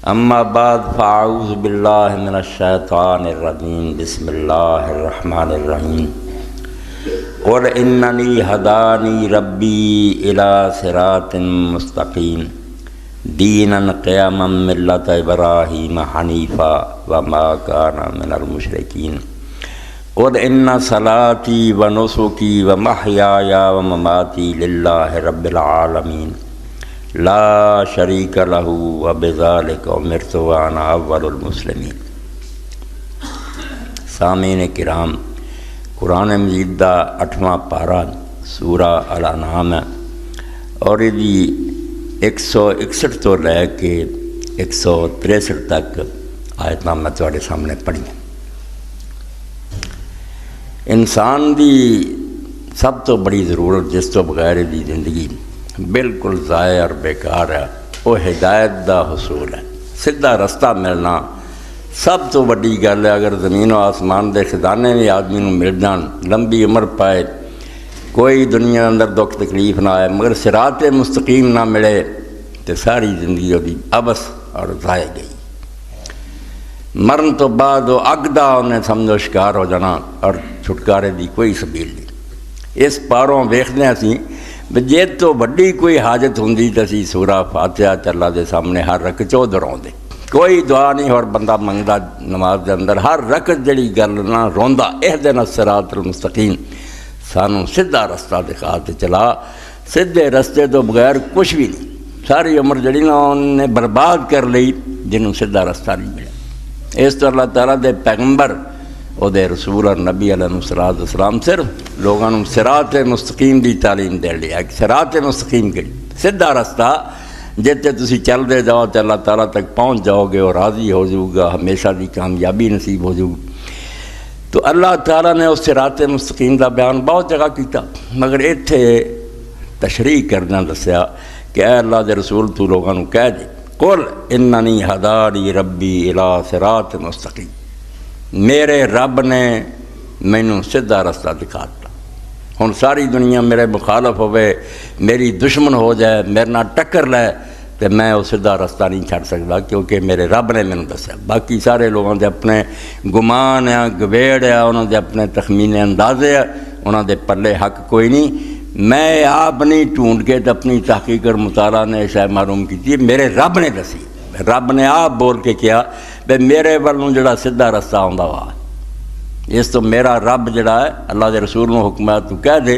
اما بعد فاعوذ باللہ من الشیطان الرجیم بسم اللہ الرحمن الرحیم قل اننی ہدانی ربی الی صراط مستقیم دینا قیما ملت ابراہیم حنیفا وما کان من المشرکین قل ان صلاتی ونسکی ومحیای ومماتی للہ رب العالمین لا شریک لہ وبذالک امرت وانا اول المسلمین۔ سامعین کرام، قرآن مجید دا 8واں پارہ سورہ الانعام ہے اور یہ 161 تو لے کے 163 تک آیتاں میں تواڈے سامنے پڑھی۔ انسان دی سب تو بڑی ضرورت جس تو بغیر دی زندگی بالکل ضائع اور بیکار ہے، وہ ہدایت دا حصول ہے، سیدھا رستہ ملنا سب تو بڑی گل ہے۔ اگر زمین و آسمان دے خزانے بھی آدمی نوں مل جان، لمبی عمر پائے، کوئی دنیا اندر دکھ تکلیف نہ آئے، مگر صراط مستقیم نہ ملے تو ساری زندگی وہی عبث اور ضائع گئی۔ مرن تو بعد وہ اگ دا انہیں سمجھو شکار ہو جانا اور چھٹکارے دی کوئی سبیل نہیں۔ اس پاروں ویکھدے ہیں اسی جے تو وڈی کوئی حاجت ہوندی تو اسی سورہ فاتحہ اللہ دے سامنے ہر رکعت دہراؤندے، کوئی دعا نہیں اور بندہ منگدا نماز دے اندر ہر رکعت جڑی گل نہ روندا اہدنا الصراط المستقیم، سانوں سیدھا رستہ دکھا تے چلا۔ سیدھے رستے تو بغیر کچھ بھی نہیں، ساری عمر جڑی نا انہیں برباد کر لئی جنہوں سیدھا رستہ نہیں ملا۔ اس تو اللہ تعالیٰ دے پیغمبر او دے رسول اور نبی علیہ السلام صرف لوگوں نے صراط مستقیم دی تعلیم دے لیا کہ صراط مستقیم کے سیدھا رستہ جتے تسی چل دے جاؤ تو اللہ تعالیٰ تک پہنچ جاؤ گے اور راضی ہو جاؤ گا، ہمیشہ دی کامیابی نصیب ہو جاؤ۔ تو اللہ تعالیٰ نے اس صراط مستقیم دا بیان بہت جگہ کیتا، مگر ایتھے تشریح کرنا دسیا کہ اے اللہ دے رسول تو لوگوں نے کہہ دے قل اننی ہدانی ربی الی صراط مستقیم، میرے رب نے مینوں سیدھا رستہ دکھا دتا۔ ہن ساری دنیا میرے مخالف ہوئے، میری دشمن ہو جائے، میرے نال ٹکر لے تو میں وہ سیدھا رستہ نہیں چھڑ سکتا، کیونکہ میرے رب نے مینوں دسیا۔ باقی سارے لوگوں دے اپنے گمان ہے، گویڑ ہے، انہوں دے اپنے تخمین اندازے ہے، انہوں دے پلے حق کوئی نہیں۔ میں آپ نہیں ڈھونڈ کے تو اپنی تحقیق اور مطالعہ نے شاید معلوم کی، میرے رب نے دسی، رب نے آپ بول کے کیا بے میرے والوں جڑا سیدھا رستہ آندا وا، اس تو میرا رب جڑا ہے اللہ دے رسول نو حکم ہے تو کہہ دے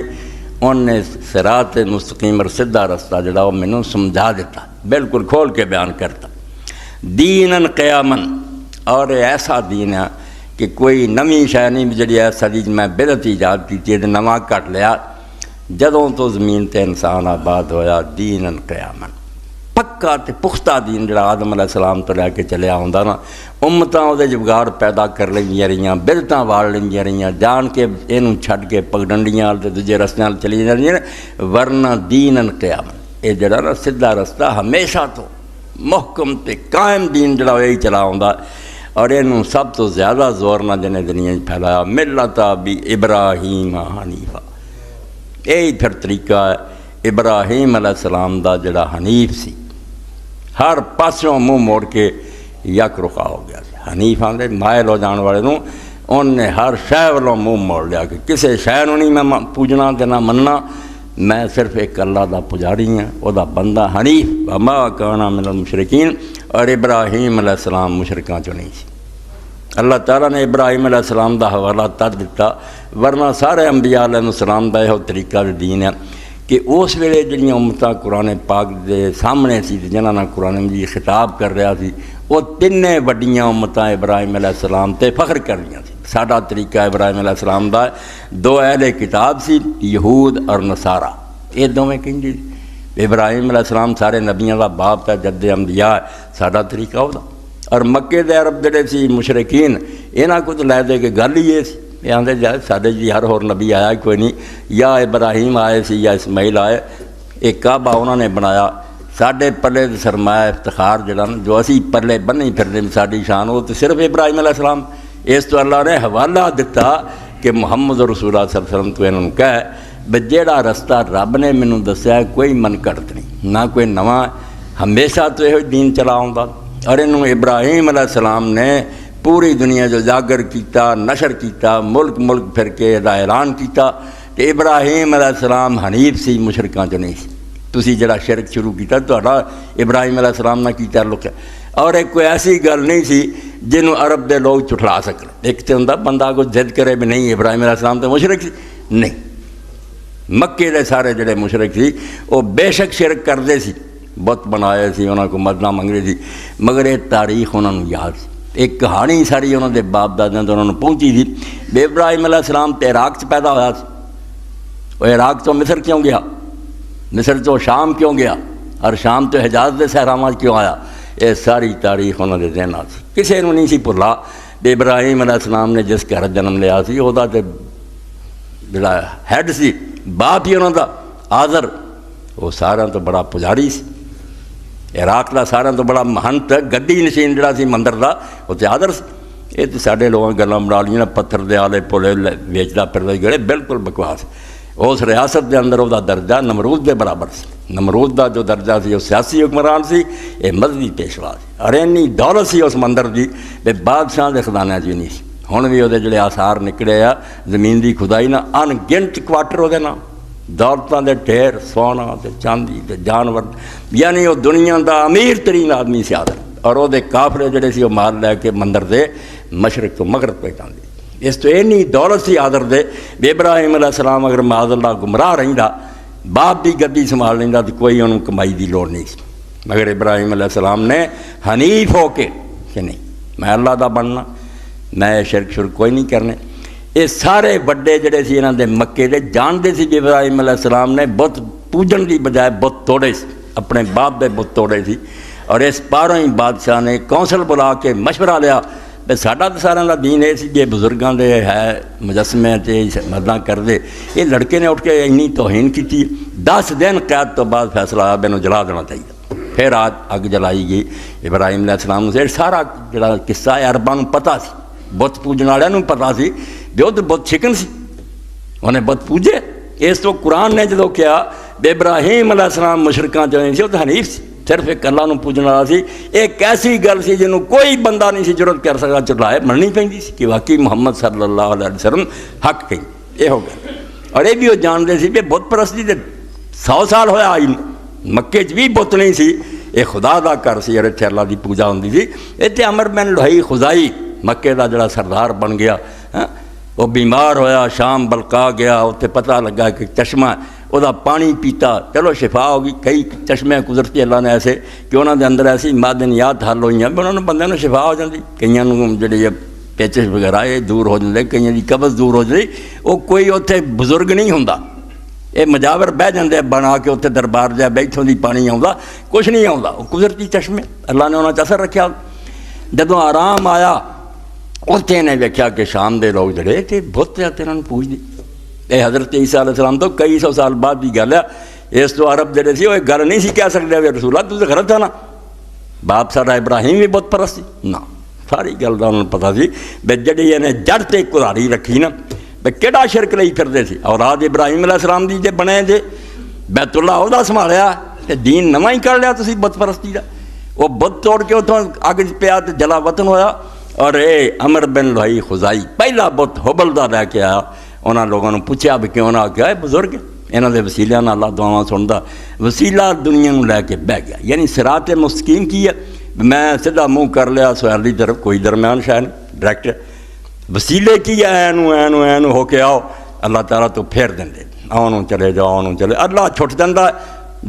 ان نے صراط مستقیم اور سیدھا رستہ جڑا وہ مینوں سمجھا دیتا، بالکل کھول کے بیان کرتا۔ دیناً قیاماً، اور ایسا دین ہے کہ کوئی نویں شے نہیں جڑی ایسا دی میں بدعت ایجاد کیتی ہے نواں کٹ لیا۔ جدوں تو زمین تے انسان آباد ہویا دیناً قیاماً، پکا تے پختہ دین جڑا آدم علیہ السلام تو لے کے چلیا ہوندا نا، امتاں او دے جگاڑ پیدا کر لیندیاں رہیاں، بدعتاں واڑ لیندیاں رہیاں، جان کے اینوں چھڈ کے پگڈنڈیاں تے دوجے رستیاں چلی جاندیاں، ورنہ دیناً قیاماً اے جڑا نا سیدھا رستہ ہمیشہ تو محکم تے قائم دین جڑا یہی چلا ہوندا، اور اینوں سب تو زیادہ زور نہ جنے دنیا پھیلایا ملت ابی ابراہیم حنیفہ۔ یہی پھر طریقہ ہے ابراہیم علیہ السلام دا جڑا حنیف سی، ہر پاسوں منہ موڑ کے یک رخا ہو گیا سی۔ حنیف آندے مائل ہو جان والے نوں ان نے ہر شے والوں منہ موڑ لیا کہ کسے شے نوں نہیں میں پوجنا تے نہ مننا، میں صرف ایک اللہ دا پجاری ہاں، او دا بندہ حنیف، وما کان من المشرکین، اور ابراہیم علیہ السلام مشرکاں چوں نہیں سی۔ اللہ تعالیٰ نے ابراہیم علیہ السلام دا حوالہ تد دیتا، ورنہ سارے انبیاء علیہ السلام دا یہ طریقہ دین ہے کہ اس ویلے جڑیاں امتاں قرآن پاک دے سامنے سی جنہاں نال قرآن مجید خطاب کر رہا سی، وہ تینے وڈیاں امتاں ابراہیم علیہ السلام تے فخر کر رہی سی۔ ساڈا طریقہ ابراہیم علیہ السلام دا دو اہل کتاب سی، یہود اور نصارہ، یہ دوویں کہندے ابراہیم علیہ السلام سارے نبیاں دا باپ ہے، جد انبیاء، ساڈا طریقہ وہ دا۔ اور مکے دے عرب جڑے سی مشرکین، انہاں کو تو لے دے کے گل ہی یہ سی، یہ آندے جائے ساڈے جی ہر ہور نبی آیا کوئی نہیں، یا ابراہیم آئے سی یا اسماعیل آئے، ایک کعبہ انہوں نے بنایا، ساڈے پلے سرمایہ افتخار جڑا نا جو اسی پلے بنی پھرنے ساڈی شان، وہ تو صرف ابراہیم علیہ السلام۔ اس تو اللہ نے حوالہ دیتا کہ محمد رسول اللہ صلی اللہ علیہ وسلم تو انہوں نے کہا بے جیڑا رستہ رب نے مینوں دسیا کوئی من گھڑت نہیں، نہ کوئی نواں، ہمیشہ تو یہ دین چلا آؤں، اور انہوں ابراہیم علیہ السلام نے پوری دنیا جو اجاگر کیتا، نشر کیتا، ملک ملک پھر کے دا اعلان کیتا کہ ابراہیم علیہ السلام حنیف سی، مشرکاں چ نہیں سی۔ تسی جڑا شرک شروع کیتا تہاڈا ابراہیم علیہ السلام نہ کی تعلق ہے، اور ایک کوئی ایسی گل نہیں سی جنہوں عرب دے لوگ چٹھلا سکن۔ ایک تو ہوندا بندہ کو ضد کرے بھی نہیں ابراہیم علیہ السلام تو مشرک سی، نہیں، مکے دے سارے جڑے مشرک سی وہ بے شک شرک کرتے سی، بت بنائے سی، انہوں کو مدداں منگتے سی، مگر یہ تاریخ انہوں نے یاد سی۔ ایک کہانی ساری انہوں دے باپ دادیاں تو انہوں نے پہنچی تھی بے ابراہیم علیہ السلام تے عراق چ پیدا ہوا سی، وہ عراق تو مصر کیوں گیا، مصر تو شام کیوں گیا، اور شام تو حجاز دے صحراواں کیوں آیا، یہ ساری تاریخ انہوں دے ذہنات سی۔ کسی نے نہیں سی بھلا بے ابراہیم علیہ السلام نے جس گھر جنم لیا سی وہ تے جڑا ہیڈ سی، باپ ہی انہوں دا آذر، وہ سارا تو بڑا پجاری سی، عراق دا سارا تو بڑا مہنت گدی نشین جڑا سی مندر دا وہ تے آذر سی۔ یہ تو سارے لوگوں گلاں بنا لیاں، پتھر دے آلے پولے ویچدا پھردا گڑے، بالکل بکواس۔ اس ریاست دے اندر وہ درجہ نمرود دے برابر سی، نمرود دا جو درجہ سی وہ سیاسی حکمران سی، یہ مذہبی پیشوا سی، اور اینی دولت سی اس مندر دی بے بادشاہ دے خزانے چ نہیں سی۔ ہن بھی وہ جڑے آثار نکلے آ زمین دی کھدائی نہ ان گنت کوارٹر وہ نام، دولتاں دے ڈھیر، سونا تے چاندی تے جانور، یعنی وہ دنیا دا امیر ترین آدمی سی آدر، اور وہ کافرے جڑے سی وہ مال لے کے مندر دے مشرق تو مغرب پہنچاندے۔ اس تو اینی دولت سی آدر دے بے ابراہیم علیہ السلام اگر معاذ اللہ گمراہ رہندا، باپ دی گدی سنبھال لیندا تو کوئی انہوں کمائی دی لوڑ نہیں سی، مگر ابراہیم علیہ السلام نے حنیف ہو کے کہ نہیں میں اللہ دا بننا، میں شرک شرک کوئی نہیں کرنے۔ یہ سارے بڑے جڑے سی انہاں دے مکے دے جانتے سی کہ ابراہیم علیہ السلام نے بت پوجن دی بجائے بت توڑے سی، اپنے باپ دے بت توڑے سی، اور اس پاروں ہی بادشاہ نے کونسل بلا کے مشورہ لیا بے ساڈا تو سارا دا دین یہ سی کہ بزرگاں دے ہے مجسمے تے مداں کر دے، یہ لڑکے نے اٹھ کے اینی توہین کی، 10 دن قید تو بعد فیصلہ آیا بینوں جلا دینا چاہیے۔ پھر اگ جلائی گئی ابراہیم علیہ السلام سے، سارا جڑا قصہ ہے عرباں نوں پتہ سی، بت پوجن والوں نوں پتہ سی بھی وہ تو بت چھکن سی، انہیں بت پوجے۔ اس تو قرآن نے جدوں کیا بے ابراہیم علیہ السلام مشرکاں چ نہیں سی، وہ تو حنیف سی، صرف ایک اللہ نوں پوجن والا سی۔ ایک ایسی گل سی جنوں کوئی بندہ نہیں سی جرت کر سکتا چلائے، مننی پیندی سی کہ واقعی محمد صلی اللہ علیہ وسلم حق کہیں، یہ ہو گیا۔ اور یہ بھی وہ جانتے سی کہ بت پرستی دے 100 سال ہویا آئی، مکے چ بھی بت نہیں سی، یہ خدا دا کر سی، اور اتنے اللہ دی پوجا ہوندی سی۔ اتنے عمر بن لوہی خزائی مکے دا جڑا سردار بن گیا، وہ بیمار ہویا، شام بلکا گیا، اتنے پتہ لگا کہ چشمہ وہ پانی پیتا، چلو شفا ہوگی۔ کئی چشمے قدرتی اللہ نے ایسے کہ انہوں دے اندر ایسی معدنیات حل ہوئی ہیں بھی انہوں نے بندے نوں شفا ہو جاتی، کئیاں نوں جڑی پیچش وغیرہ یہ دور ہو جاتے، کئیاں دی قبض دور ہو جاتی۔ وہ کوئی اتنے بزرگ نہیں ہوندا، یہ مجاور بہ جاندے بنا کے اتنے دربار جا بیٹھوں دی پانی آਉਂدا، کچھ نہیں آਉਂدا، وہ قدرتی چشمے اللہ نے انہوں نے اثر رکھا۔ جدوں آرام آیا اتنے نے ویکھیا کہ شام دے لوگ جڑے کہ بت انہوں نے پوج دی۔ یہ حضرت عیسیٰ علیہ السلام تو کئی 100 سال بعد کی گل ہے، اس تو عرب جڑے سی وہ ایک گل نہیں سی کہہ سکتے بھی رسول اللہ تو غلط تھا نا، باپ ساڈا ابراہیم بھی بت پرست سی نا، ساری گل کا انہوں نے پتا سی بھی جڑی انہیں جڑ تے کلہاڑی رکھی نا بھی کہڑا شرک لئی پھردے سی۔ اولاد ابراہیم علیہ السلام دی جے بنے جے بیت اللہ وہ سنبھالیا تے دین نواں ہی کر لیا تسی بت پرستی دا، وہ بت توڑ کے اتوں اگ پیا تے جلا وطن ہویا۔ اور اے عمر بن لوہی خزائی پہلا بت حبل دا لے کے آیا، انہاں لوگوں نے پوچھا بھی کیوں نہ، آگیا ہے بزرگ انہاں دے وسیلیاں نال اللہ دعاواں سندا، وسیلہ دنیا نوں لے کے بہ گیا، یعنی صراط مستقیم کی ہے، میں سیدھا منہ کر لیا سہیلی طرف، کوئی درمیان شاہ نہیں، ڈائریکٹ وسیلے کی ہے، اینو ہو کے آؤ، اللہ تعالیٰ تو پھیر دیں دے، آؤ چلے جاؤ آؤ چلے، اللہ چھٹ دینا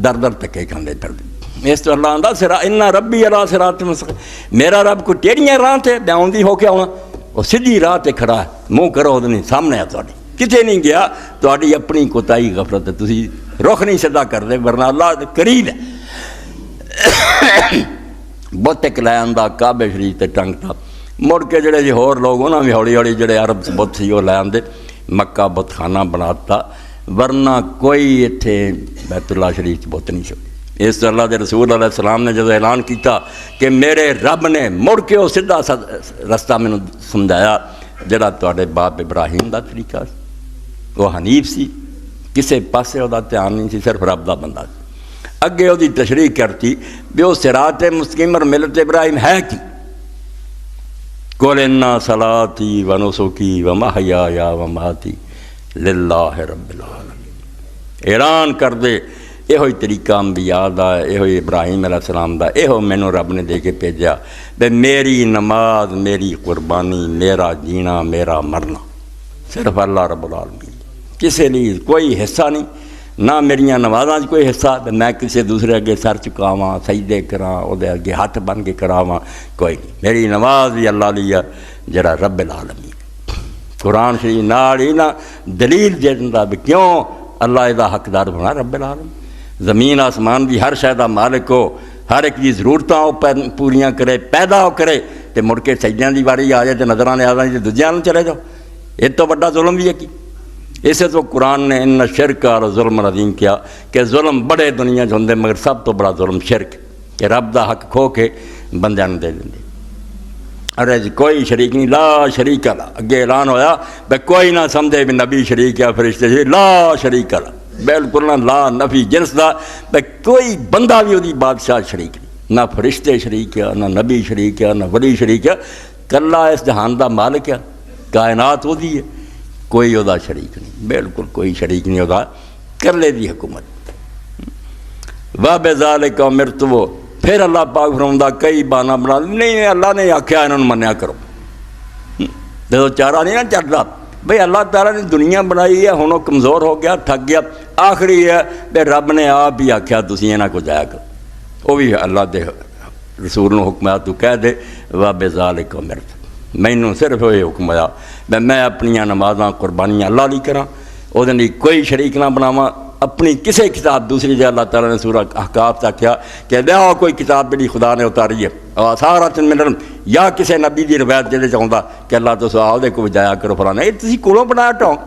در در تکے کھاندے پھر دے۔ اس تو اللہ آندا سرا ان ربی علی صراط مستقیم، میرا رب کو ٹیڑیاں راہ تے بیاؤندی ہو کے آنا، وہ سیدھی راہ تے کھڑا ہے، منہ کرو نہیں سامنے ہے تہاڈی، کتے نہیں گیا، تہاڈی اپنی کوتاہی غفلت ہے، تسی رخ نہیں سیدھا کر دے، ورنہ اللہ قریب ہے۔ بت ایک لے آندا کعبے شریف تے ٹنگتا، مڑ کے جڑے جی ہور لوگ انہاں بھی ہولی ہولی جڑے عرب بت سی وہ لے آندے، مکہ بت خانہ بناتا، ورنہ کوئی اتھے بیت اللہ شریف چ بت نہیں سی۔ اس طرح اللہ دے رسول علیہ السلام نے جب اعلان کیتا کہ میرے رب نے مڑ کے وہ سیدھا رستہ مینوں سمجھایا جڑا تواڈے باپ ابراہیم دا طریقہ سی، وہ حنیف سی، کسے پاسے وہ دھیان نہیں سی، صرف رب دا بندہ سی۔ اگے وہ تشریح کرتی بھی وہ صراط مستقیم اور ملت ابراہیم ہے کی قل ان صلاتی و نسکی و محیای و مماتی للہ رب العالمین۔ اعلان کر دے یہ طریقہ انبیاء دا، یہ ابراہیم علیہ السلام دا، یہ مینوں رب نے دے کے بھیجا بے میری نماز، میری قربانی، میرا جینا، میرا مرنا صرف اللہ رب العالمین، کسی لیے کوئی حصہ نہیں، نہ میریاں نمازاں کوئی حصہ میں کسی دوسرے اگے سر چکاواں، سجدے کراں، وہ اگے ہاتھ بن کے کراواں، کوئی نہیں۔ میری نماز بھی اللہ لیا جڑا رب العالمین۔ قرآن شریف نال ہی نہ دلیل دیتا بھی کیوں اللہ دا حقدار بنا رب العالمین، زمین آسمان دی ہر شے دا مالک ہو، ہر ایک دی ضرورتاں پوریاں کرے، پیدا ہو کرے، تے مڑ کے سجدیاں دی واری آ جائے تے نظراں نے آ جائے تے دوجیاں نوں چلے جاؤ، یہ تو بڑا ظلم بھی ہے کی۔ اسے تو قرآن نے ان شرک اور ظلم عظیم کیا کہ ظلم بڑے دنیا ہوندے مگر سب تو بڑا ظلم شرک کہ رب دا حق کھو کے بندیاں نوں دے دیں۔ ارے جی کوئی شریک نہیں، لا شریک اللہ، اگے اعلان ہویا بے کوئی نہ سمجھے بھی نبی شریک یا فرشتے شریک، لا شریک اللہ، بالکل نہ، لا نفی جنس دا، بے کوئی بندہ بھی وہی بادشاہ شریک نہیں، نہ فرشتے شریک ہے، نہ نبی شریک ہے، نہ ولی شریک ہے، کلا اس جہان دا مالک ہے، کائنات وہی ہے، کوئی وہدا شریک نہیں، بالکل کوئی شریک نہیں وہدا، کر لے دی حکومت۔ وَبِذَالِكَ أُمِرْتُ، پھر اللہ پاک فرماتا کئی بہانہ بنا نہیں، اللہ نے آخیا انہوں نے منیا کرو، تو چارہ نہیں نہ چڑھتا بھئی اللہ تعالیٰ نے دنیا بنائی ہے، ہن وہ کمزور ہو گیا، تھک گیا، آخری ہے بھئی رب نے آپ ہی آخیا تسی انہاں کو جایا کرو، وہ بھی اللہ دے رسول نے حکم آیا تو کہہ دے وَبِذَالِكَ أُمِرْتُ، مینوں صرف یہ حکم آیا بھئی میں اپنیاں نمازاں قربانیاں اللہ لی کراں، وہ کوئی شریک نہ بناواں، اپنی کسی کتاب دوسری جگہ اللہ تعالیٰ نے سورہ احقاف سے کیا کہ لیا کوئی کتاب میری خدا نے اتاری ہے اور سارا ملن یا کسی نبی دی روایت جہے چاہتا کہ اللہ تو سو دے کو جایا کرو فلانا، یہ تسی کولوں بنایا ٹونگ،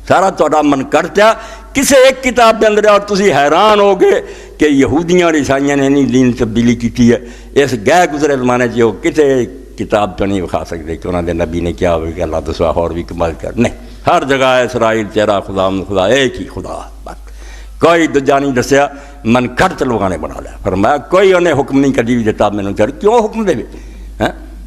سارا تہاڈا من کرتا کسی ایک کتاب کے اندر، اور تسی حیران ہو گئے کہ یہودیاں اور عیسائیاں نے نہیں دین تبدیلی کی ہے، اس گئے گزرے زمانے سے وہ کسی کتاب تو نہیں وکھا سکتے کہ انہوں نے نبی نے کیا ہوئے کہ اللہ تو سوا اور بھی کمال کر، نہیں، ہر جگہ اسرائیل تیرا خدا خدا ایک ہی خدا، کوئی دوجا نہیں دسیا، من کھٹ لوگوں نے بنا لیا، فرمایا کوئی انہیں حکم نہیں کدی بھی دیتا مینوں چڑھ، کیوں حکم دے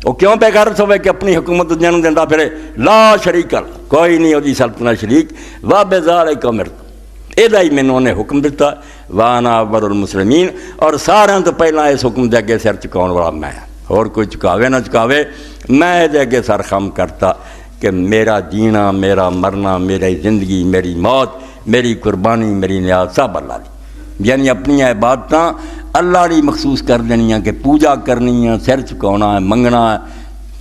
وہ کیوں بے غیرت ہوئے کہ اپنی حکومت دنیا نوں دیندا پھرے، لا شریک اللہ، کوئی نہیں وہی سلطنت شریک، وَبِذَالِكَ أُمِرْتُ، یہ ہی مینوں انہیں حکم دیتا، وَأَنَا أَوَّلُ الْمُسْلِمِينَ، اور سارے تو پہلا اس حکم دے اگے سر چکاؤن والا میں، اور کوئی چکاوے نہ چکاوے، میں دے اگے سر خم کرتا کہ میرا جینا، میرا مرنا، میری زندگی، میری موت، میری قربانی، میری نیاز سب اللہ دی، یعنی اپنی عبادتاں اللہ دی مخصوص کر دینیاں کہ پوجا کرنی ہے، سر چکاؤنا ہے، منگنا ہے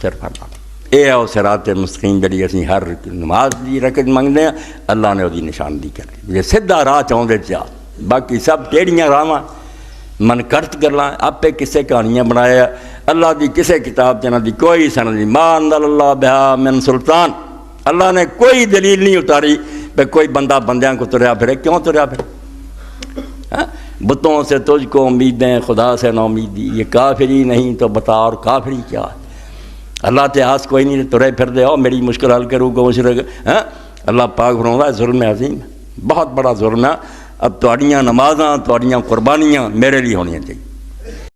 صرف اللہ، یہ ہے وہ صراط مستقیم جڑی اسی ہر نماز دی رکعت منگتے ہیں، اللہ نے وہ نشاندہی کر دی، یہ سیدھا راہ چاہتے چاہ، باقی سب ٹیڑیاں راواں من کرت کرنا، آپ کسے کہانیاں بنایا، اللہ دی کسے کتاب جنہ دی کوئی سند نہیں، ما انزل اللہ بہا من سلطان، اللہ نے کوئی دلیل نہیں اتاری بھئی کوئی بندہ بندیاں کو تریا پھرے، کیوں تریا پھرے؟ بتوں سے تجھ کو امیدیں، خدا سے نا امیدی، یہ کافری نہیں تو بتا اور کافری کیا ہے؟ اللہ تے آس کوئی نہیں ترے پھر دے، او میری مشکل حل کروں گا مشرک، اللہ پاک فرماتا ہے ظلم عظیم، بہت بڑا ظلم ہے، اب تہاڈیاں نمازاں، تہاڈیاں قربانیاں میرے لیے ہونی چاہیے۔